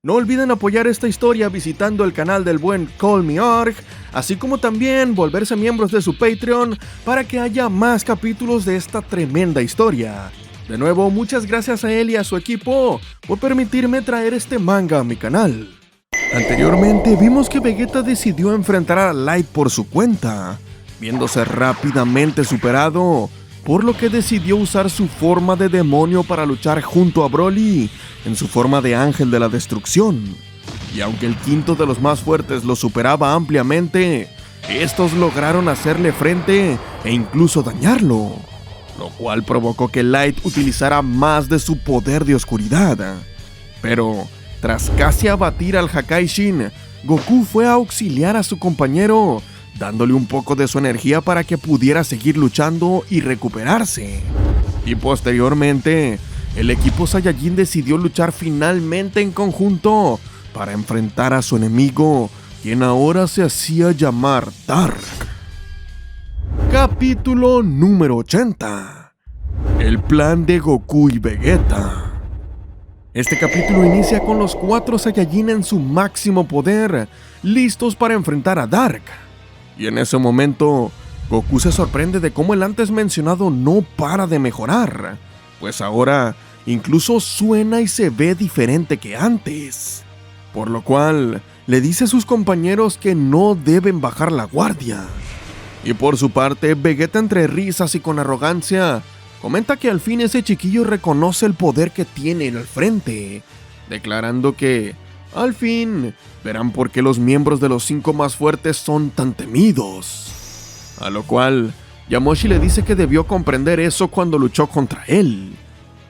No olviden apoyar esta historia visitando el canal del buen Call Me Arg, así como también volverse miembros de su Patreon para que haya más capítulos de esta tremenda historia. De nuevo, muchas gracias a él y a su equipo por permitirme traer este manga a mi canal. Anteriormente vimos que Vegeta decidió enfrentar a Light por su cuenta, viéndose rápidamente superado, por lo que decidió usar su forma de demonio para luchar junto a Broly en su forma de ángel de la destrucción. Y aunque el quinto de los más fuertes lo superaba ampliamente, estos lograron hacerle frente e incluso dañarlo, lo cual provocó que Light utilizara más de su poder de oscuridad. Pero tras casi abatir al Hakaishin, Goku fue a auxiliar a su compañero, dándole un poco de su energía para que pudiera seguir luchando y recuperarse. Y posteriormente, el equipo Saiyajin decidió luchar finalmente en conjunto para enfrentar a su enemigo, quien ahora se hacía llamar Dark. Capítulo número 80. El plan de Goku y Vegeta. Este capítulo inicia con los 4 Saiyajin en su máximo poder, listos para enfrentar a Dark. Y en ese momento, Goku se sorprende de cómo el antes mencionado no para de mejorar, pues ahora incluso suena y se ve diferente que antes. Por lo cual, le dice a sus compañeros que no deben bajar la guardia. Y por su parte, Vegeta entre risas y con arrogancia, comenta que al fin ese chiquillo reconoce el poder que tiene al frente, declarando que, al fin, verán por qué los miembros de los 5 más fuertes son tan temidos. A lo cual, Yamoshi le dice que debió comprender eso cuando luchó contra él,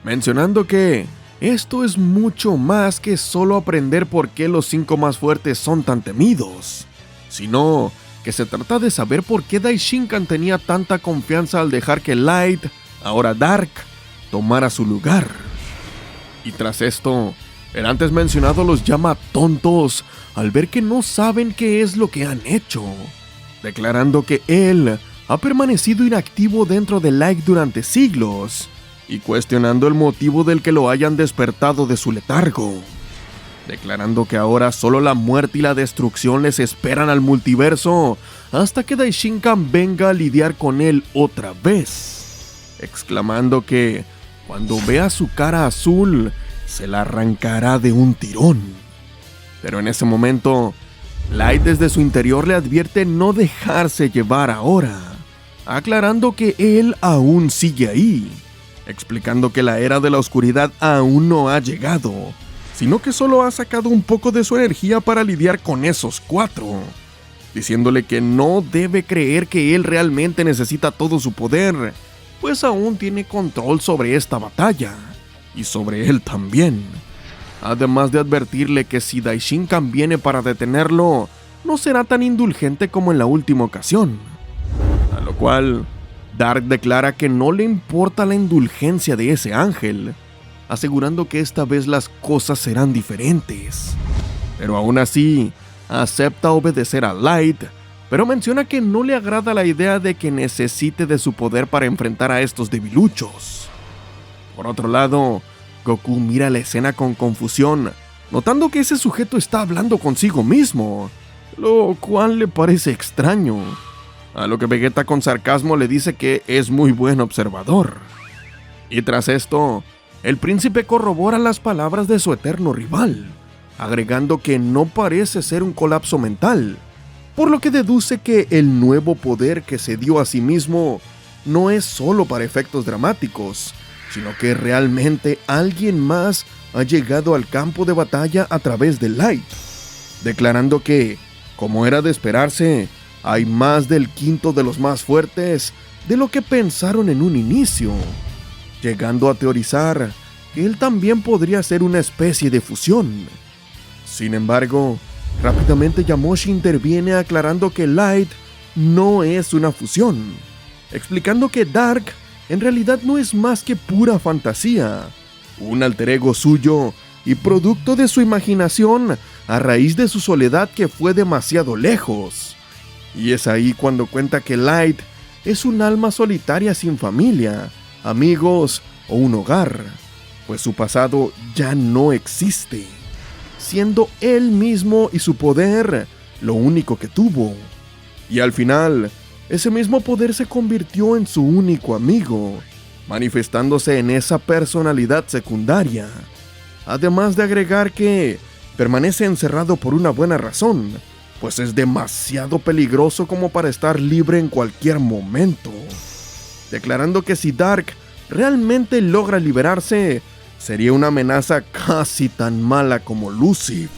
mencionando que esto es mucho más que solo aprender por qué los 5 más fuertes son tan temidos, sino que se trata de saber por qué Daishinkan tenía tanta confianza al dejar que Light, ahora Dark, tomara su lugar. Y tras esto, el antes mencionado los llama tontos al ver que no saben qué es lo que han hecho, declarando que él ha permanecido inactivo dentro de Light durante siglos y cuestionando el motivo del que lo hayan despertado de su letargo, declarando que ahora solo la muerte y la destrucción les esperan al multiverso hasta que Daishinkan venga a lidiar con él otra vez, exclamando que cuando vea su cara azul se la arrancará de un tirón. Pero en ese momento, Light desde su interior le advierte no dejarse llevar ahora, aclarando que él aún sigue ahí, explicando que la era de la oscuridad aún no ha llegado, sino que solo ha sacado un poco de su energía para lidiar con esos 4, diciéndole que no debe creer que él realmente necesita todo su poder, pues aún tiene control sobre esta batalla, y sobre él también. Además de advertirle que si Daishinkan viene para detenerlo, no será tan indulgente como en la última ocasión. A lo cual, Dark declara que no le importa la indulgencia de ese ángel, asegurando que esta vez las cosas serán diferentes. Pero aún así, acepta obedecer a Light, pero menciona que no le agrada la idea de que necesite de su poder para enfrentar a estos debiluchos. Por otro lado, Goku mira la escena con confusión, notando que ese sujeto está hablando consigo mismo, lo cual le parece extraño. A lo que Vegeta con sarcasmo le dice que es muy buen observador. Y tras esto, el príncipe corrobora las palabras de su eterno rival, agregando que no parece ser un colapso mental, por lo que deduce que el nuevo poder que se dio a sí mismo no es solo para efectos dramáticos, sino que realmente alguien más ha llegado al campo de batalla a través de Light, declarando que, como era de esperarse, hay más del quinto de los más fuertes de lo que pensaron en un inicio, llegando a teorizar que él también podría ser una especie de fusión. Sin embargo, rápidamente Yamoshi interviene aclarando que Light no es una fusión, explicando que Dark en realidad no es más que pura fantasía, un alter ego suyo y producto de su imaginación a raíz de su soledad que fue demasiado lejos. Y es ahí cuando cuenta que Light es un alma solitaria sin familia, amigos o un hogar, pues su pasado ya no existe. siendo él mismo y su poder lo único que tuvo. Y al final, ese mismo poder se convirtió en su único amigo, manifestándose en esa personalidad secundaria. Además de agregar que permanece encerrado por una buena razón, pues es demasiado peligroso como para estar libre en cualquier momento, declarando que si Dark realmente logra liberarse, sería una amenaza casi tan mala como Lucifer.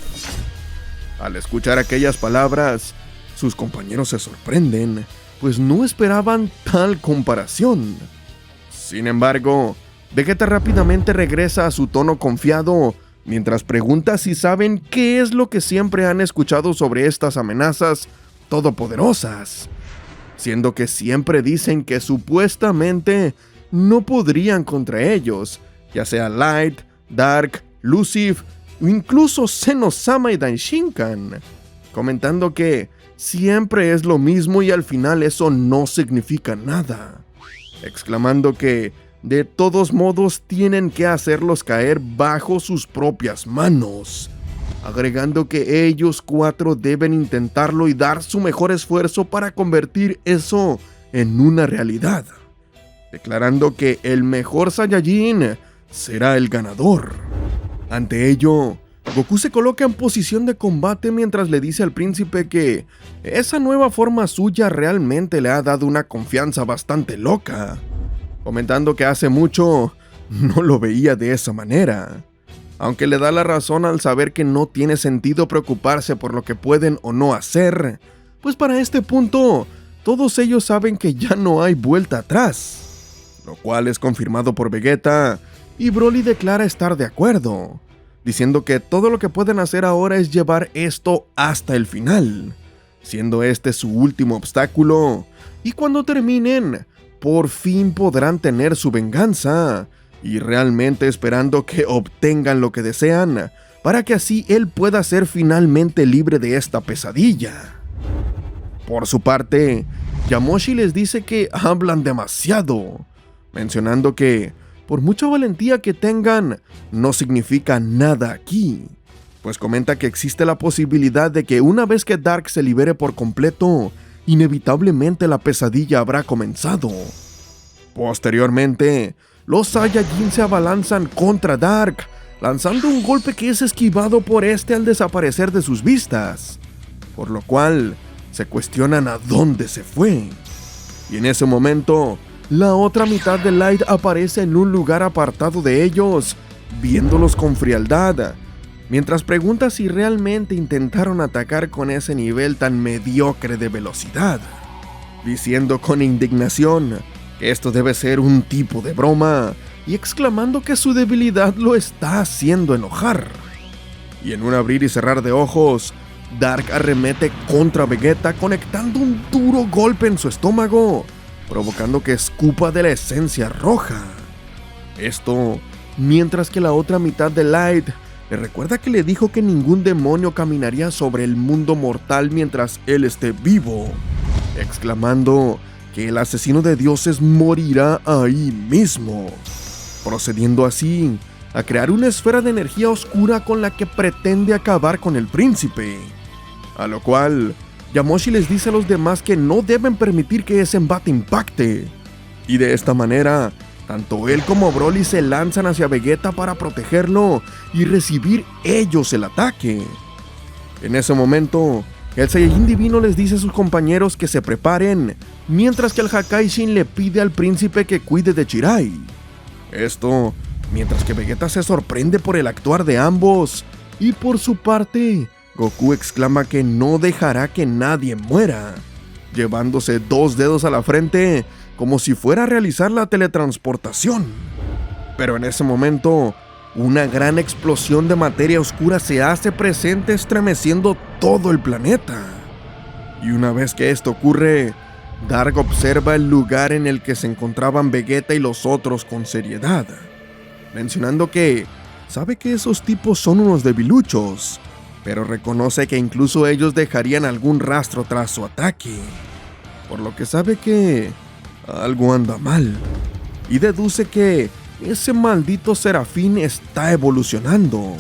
Al escuchar aquellas palabras, sus compañeros se sorprenden, pues no esperaban tal comparación. Sin embargo, Vegeta rápidamente regresa a su tono confiado, mientras pregunta si saben qué es lo que siempre han escuchado sobre estas amenazas todopoderosas, siendo que siempre dicen que supuestamente no podrían contra ellos, ya sea Light, Dark, Lucifer o incluso Zeno-sama y Daishinkan, comentando que siempre es lo mismo y al final eso no significa nada, exclamando que de todos modos tienen que hacerlos caer bajo sus propias manos, agregando que ellos 4 deben intentarlo y dar su mejor esfuerzo para convertir eso en una realidad, declarando que el mejor Saiyajin será el ganador. Ante ello, Goku se coloca en posición de combate mientras le dice al príncipe que esa nueva forma suya realmente le ha dado una confianza bastante loca, comentando que hace mucho no lo veía de esa manera, aunque le da la razón al saber que no tiene sentido preocuparse por lo que pueden o no hacer, pues para este punto todos ellos saben que ya no hay vuelta atrás, lo cual es confirmado por Vegeta, y Broly declara estar de acuerdo, diciendo que todo lo que pueden hacer ahora es llevar esto hasta el final, siendo este su último obstáculo, y cuando terminen, por fin podrán tener su venganza, y realmente esperando que obtengan lo que desean, para que así él pueda ser finalmente libre de esta pesadilla. Por su parte, Yamoshi les dice que hablan demasiado, mencionando que por mucha valentía que tengan, no significa nada aquí, pues comenta que existe la posibilidad de que una vez que Dark se libere por completo, inevitablemente la pesadilla habrá comenzado. Posteriormente, los Saiyajin se abalanzan contra Dark, lanzando un golpe que es esquivado por este al desaparecer de sus vistas, por lo cual se cuestionan a dónde se fue. Y en ese momento, la otra mitad de Light aparece en un lugar apartado de ellos, viéndolos con frialdad, mientras pregunta si realmente intentaron atacar con ese nivel tan mediocre de velocidad, diciendo con indignación que esto debe ser un tipo de broma y exclamando que su debilidad lo está haciendo enojar. Y en un abrir y cerrar de ojos, Dark arremete contra Vegeta conectando un duro golpe en su estómago, provocando que escupa de la esencia roja. Esto mientras que la otra mitad de Light le recuerda que le dijo que ningún demonio caminaría sobre el mundo mortal mientras él esté vivo, exclamando que el asesino de dioses morirá ahí mismo, procediendo así a crear una esfera de energía oscura con la que pretende acabar con el príncipe, a lo cual Yamoshi les dice a los demás que no deben permitir que ese embate impacte, y de esta manera tanto él como Broly se lanzan hacia Vegeta para protegerlo y recibir ellos el ataque. En ese momento, el Saiyajin Divino les dice a sus compañeros que se preparen, mientras que el Hakaishin le pide al príncipe que cuide de Chirai. Esto, mientras que Vegeta se sorprende por el actuar de ambos, y por su parte, Goku exclama que no dejará que nadie muera, llevándose 2 dedos a la frente como si fuera a realizar la teletransportación. Pero en ese momento, una gran explosión de materia oscura se hace presente estremeciendo todo el planeta. Y una vez que esto ocurre, Dark observa el lugar en el que se encontraban Vegeta y los otros con seriedad, mencionando que sabe que esos tipos son unos debiluchos, pero reconoce que incluso ellos dejarían algún rastro tras su ataque, por lo que sabe que algo anda mal, y deduce que ese maldito Serafín está evolucionando.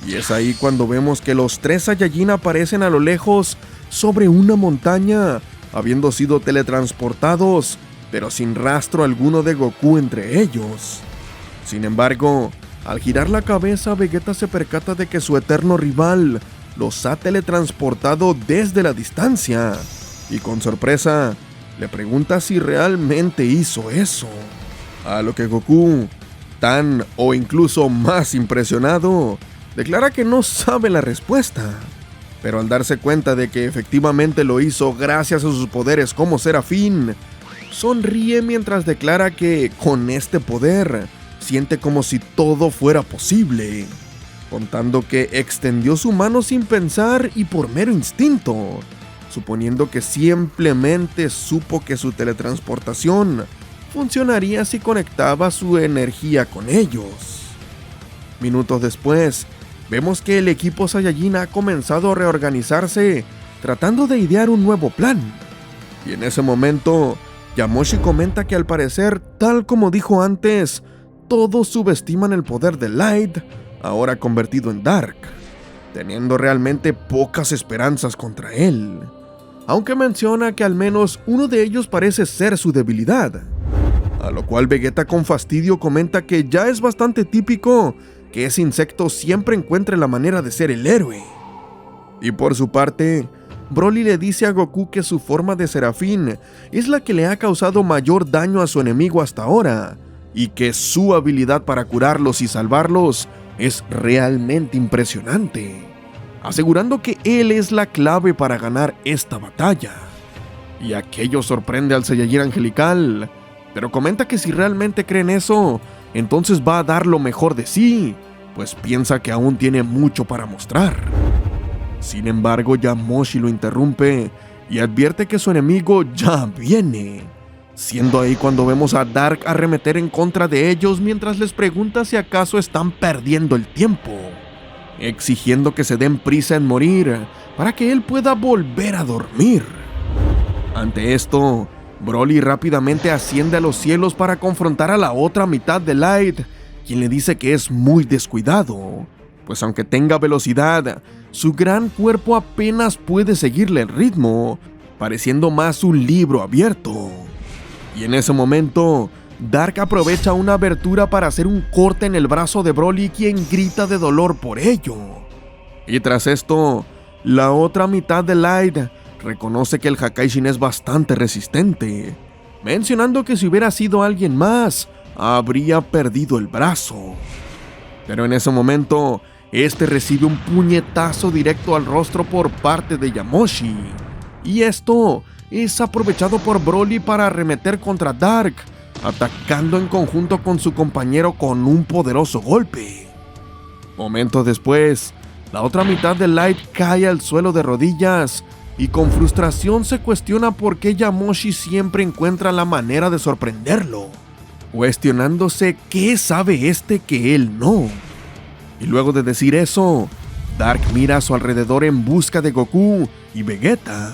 Y es ahí cuando vemos que los 3 Saiyajin aparecen a lo lejos sobre una montaña, habiendo sido teletransportados, pero sin rastro alguno de Goku entre ellos. Sin embargo, al girar la cabeza, Vegeta se percata de que su eterno rival los ha teletransportado desde la distancia, y con sorpresa, le pregunta si realmente hizo eso. A lo que Goku, tan o incluso más impresionado, declara que no sabe la respuesta, pero al darse cuenta de que efectivamente lo hizo gracias a sus poderes como Serafín, sonríe mientras declara que con este poder siente como si todo fuera posible, contando que extendió su mano sin pensar y por mero instinto, suponiendo que simplemente supo que su teletransportación funcionaría si conectaba su energía con ellos. Minutos después, vemos que el equipo Saiyajin ha comenzado a reorganizarse, tratando de idear un nuevo plan. Y en ese momento, Yamoshi comenta que al parecer, tal como dijo antes, todos subestiman el poder de Light, ahora convertido en Dark, teniendo realmente pocas esperanzas contra él, aunque menciona que al menos uno de ellos parece ser su debilidad, a lo cual Vegeta con fastidio comenta que ya es bastante típico que ese insecto siempre encuentre la manera de ser el héroe. Y por su parte, Broly le dice a Goku que su forma de Serafín es la que le ha causado mayor daño a su enemigo hasta ahora, y que su habilidad para curarlos y salvarlos es realmente impresionante, asegurando que él es la clave para ganar esta batalla. Y aquello sorprende al Saiyajin angelical, pero comenta que si realmente cree en eso, entonces va a dar lo mejor de sí, pues piensa que aún tiene mucho para mostrar. Sin embargo, Yamoshi lo interrumpe y advierte que su enemigo ya viene, siendo ahí cuando vemos a Dark arremeter en contra de ellos mientras les pregunta si acaso están perdiendo el tiempo, exigiendo que se den prisa en morir para que él pueda volver a dormir. Ante esto, Broly rápidamente asciende a los cielos para confrontar a la otra mitad de Light, quien le dice que es muy descuidado, pues aunque tenga velocidad, su gran cuerpo apenas puede seguirle el ritmo, pareciendo más un libro abierto. Y en ese momento, Dark aprovecha una abertura para hacer un corte en el brazo de Broly, quien grita de dolor por ello. Y tras esto, la otra mitad de Light reconoce que el Hakaishin es bastante resistente, mencionando que si hubiera sido alguien más, habría perdido el brazo. Pero en ese momento, este recibe un puñetazo directo al rostro por parte de Yamoshi, y esto es aprovechado por Broly para arremeter contra Dark, atacando en conjunto con su compañero con un poderoso golpe. Momentos después, la otra mitad de Light cae al suelo de rodillas y con frustración se cuestiona por qué Yamoshi siempre encuentra la manera de sorprenderlo, cuestionándose qué sabe este que él no. Y luego de decir eso, Dark mira a su alrededor en busca de Goku y Vegeta,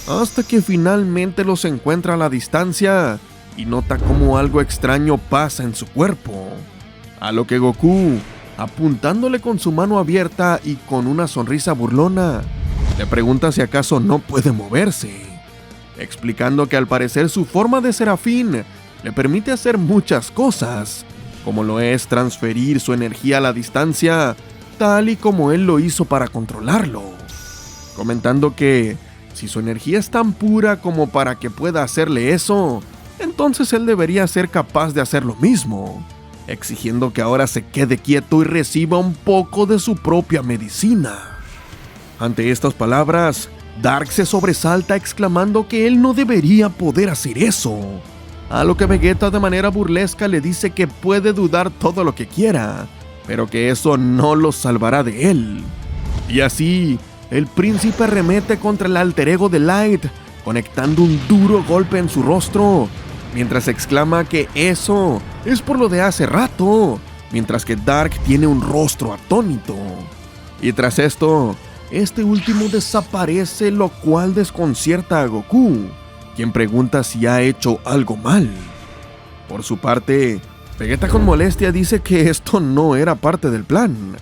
hasta que finalmente los encuentra a la distancia y nota cómo algo extraño pasa en su cuerpo, a lo que Goku, apuntándole con su mano abierta y con una sonrisa burlona, le pregunta si acaso no puede moverse, explicando que al parecer su forma de Serafín le permite hacer muchas cosas, como lo es transferir su energía a la distancia, tal y como él lo hizo para controlarlo, comentando que si su energía es tan pura como para que pueda hacerle eso, entonces él debería ser capaz de hacer lo mismo, exigiendo que ahora se quede quieto y reciba un poco de su propia medicina. Ante estas palabras, Dark se sobresalta exclamando que él no debería poder hacer eso, a lo que Vegeta de manera burlesca le dice que puede dudar todo lo que quiera, pero que eso no lo salvará de él. Y así, el príncipe arremete contra el alter ego de Light, conectando un duro golpe en su rostro, mientras exclama que eso es por lo de hace rato, mientras que Dark tiene un rostro atónito. Y tras esto, este último desaparece, lo cual desconcierta a Goku, quien pregunta si ha hecho algo mal. Por su parte, Vegeta con molestia dice que esto no era parte del plan,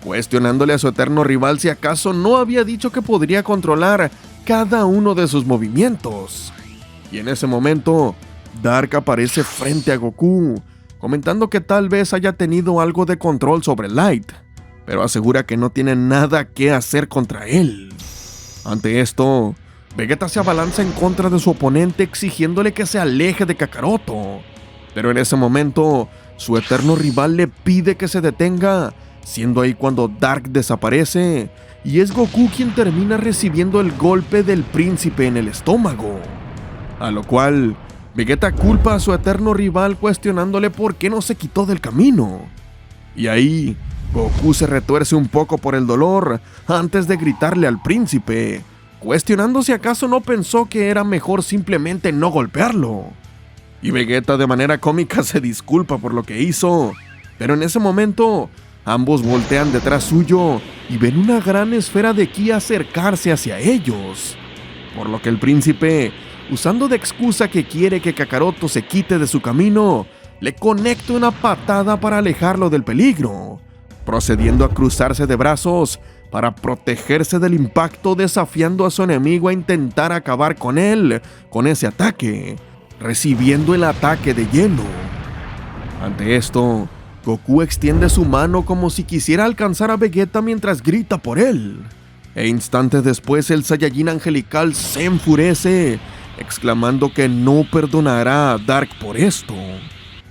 cuestionándole a su eterno rival si acaso no había dicho que podría controlar cada uno de sus movimientos. Y en ese momento, Dark aparece frente a Goku, comentando que tal vez haya tenido algo de control sobre Light, pero asegura que no tiene nada que hacer contra él. Ante esto, Vegeta se abalanza en contra de su oponente exigiéndole que se aleje de Kakaroto, pero en ese momento, su eterno rival le pide que se detenga, siendo ahí cuando Dark desaparece, y es Goku quien termina recibiendo el golpe del príncipe en el estómago, a lo cual Vegeta culpa a su eterno rival cuestionándole por qué no se quitó del camino. Y ahí, Goku se retuerce un poco por el dolor antes de gritarle al príncipe, cuestionando si acaso no pensó que era mejor simplemente no golpearlo. Y Vegeta de manera cómica se disculpa por lo que hizo, pero en ese momento ambos voltean detrás suyo y ven una gran esfera de ki acercarse hacia ellos, por lo que el príncipe, usando de excusa que quiere que Kakaroto se quite de su camino, le conecta una patada para alejarlo del peligro, procediendo a cruzarse de brazos para protegerse del impacto, desafiando a su enemigo a intentar acabar con él con ese ataque, recibiendo el ataque de lleno. Ante esto, Goku extiende su mano como si quisiera alcanzar a Vegeta mientras grita por él, e instantes después el Saiyajin angelical se enfurece, exclamando que no perdonará a Dark por esto,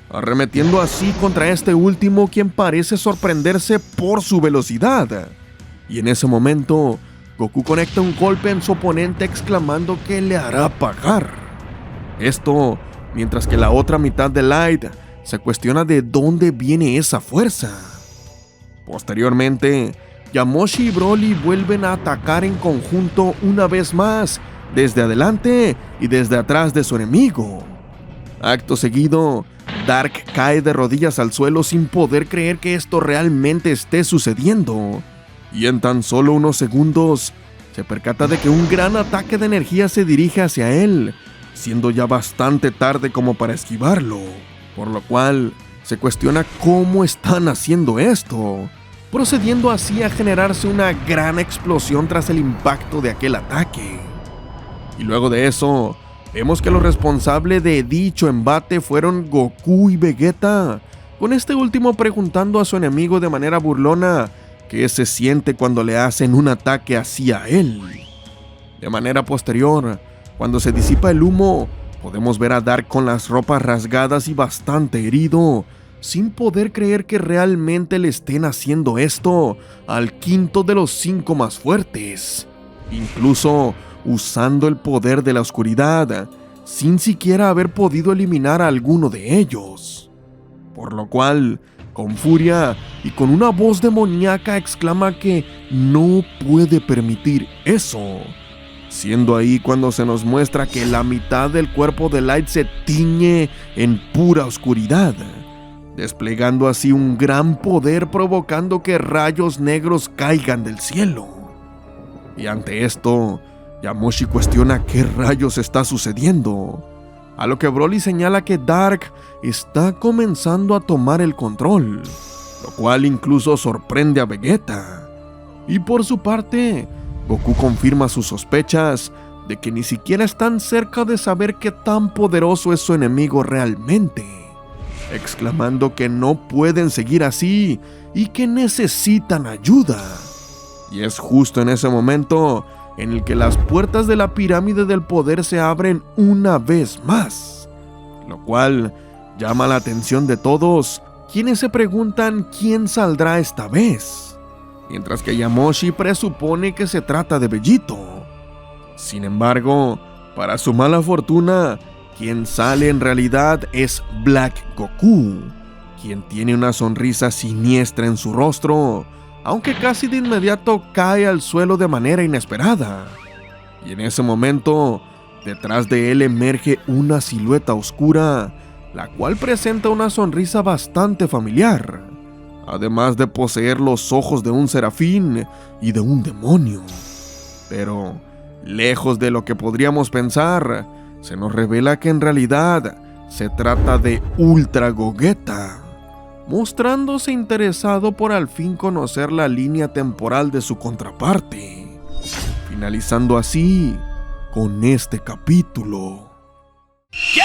arremetiendo así contra este último, quien parece sorprenderse por su velocidad. Y en ese momento, Goku conecta un golpe en su oponente exclamando que le hará pagar. Esto mientras que la otra mitad de Light se cuestiona de dónde viene esa fuerza. Posteriormente, Yamoshi y Broly vuelven a atacar en conjunto una vez más, desde adelante y desde atrás de su enemigo. Acto seguido, Dark cae de rodillas al suelo sin poder creer que esto realmente esté sucediendo, y en tan solo unos segundos se percata de que un gran ataque de energía se dirige hacia él, siendo ya bastante tarde como para esquivarlo, por lo cual se cuestiona cómo están haciendo esto, procediendo así a generarse una gran explosión tras el impacto de aquel ataque. Y luego de eso, vemos que los responsables de dicho embate fueron Goku y Vegeta, con este último preguntando a su enemigo de manera burlona qué se siente cuando le hacen un ataque así a él. De manera posterior, cuando se disipa el humo, podemos ver a Dark con las ropas rasgadas y bastante herido, sin poder creer que realmente le estén haciendo esto al quinto de los 5 más fuertes, incluso usando el poder de la oscuridad, sin siquiera haber podido eliminar a alguno de ellos. Por lo cual, con furia y con una voz demoníaca exclama que no puede permitir eso, siendo ahí cuando se nos muestra que la mitad del cuerpo de Light se tiñe en pura oscuridad, desplegando así un gran poder provocando que rayos negros caigan del cielo. Y ante esto, Yamoshi cuestiona qué rayos está sucediendo, a lo que Broly señala que Dark está comenzando a tomar el control, lo cual incluso sorprende a Vegeta. Y por su parte, Goku confirma sus sospechas de que ni siquiera están cerca de saber qué tan poderoso es su enemigo realmente, exclamando que no pueden seguir así y que necesitan ayuda. Y es justo en ese momento en el que las puertas de la pirámide del poder se abren una vez más, lo cual llama la atención de todos, quienes se preguntan quién saldrá esta vez, mientras que Yamoshi presupone que se trata de Vegito. Sin embargo, para su mala fortuna, quien sale en realidad es Black Goku, quien tiene una sonrisa siniestra en su rostro, aunque casi de inmediato cae al suelo de manera inesperada. Y en ese momento, detrás de él emerge una silueta oscura, la cual presenta una sonrisa bastante familiar, además de poseer los ojos de un serafín y de un demonio. Pero, lejos de lo que podríamos pensar, se nos revela que en realidad se trata de Ultra Gogeta, mostrándose interesado por al fin conocer la línea temporal de su contraparte, finalizando así con este capítulo. ¿Qué?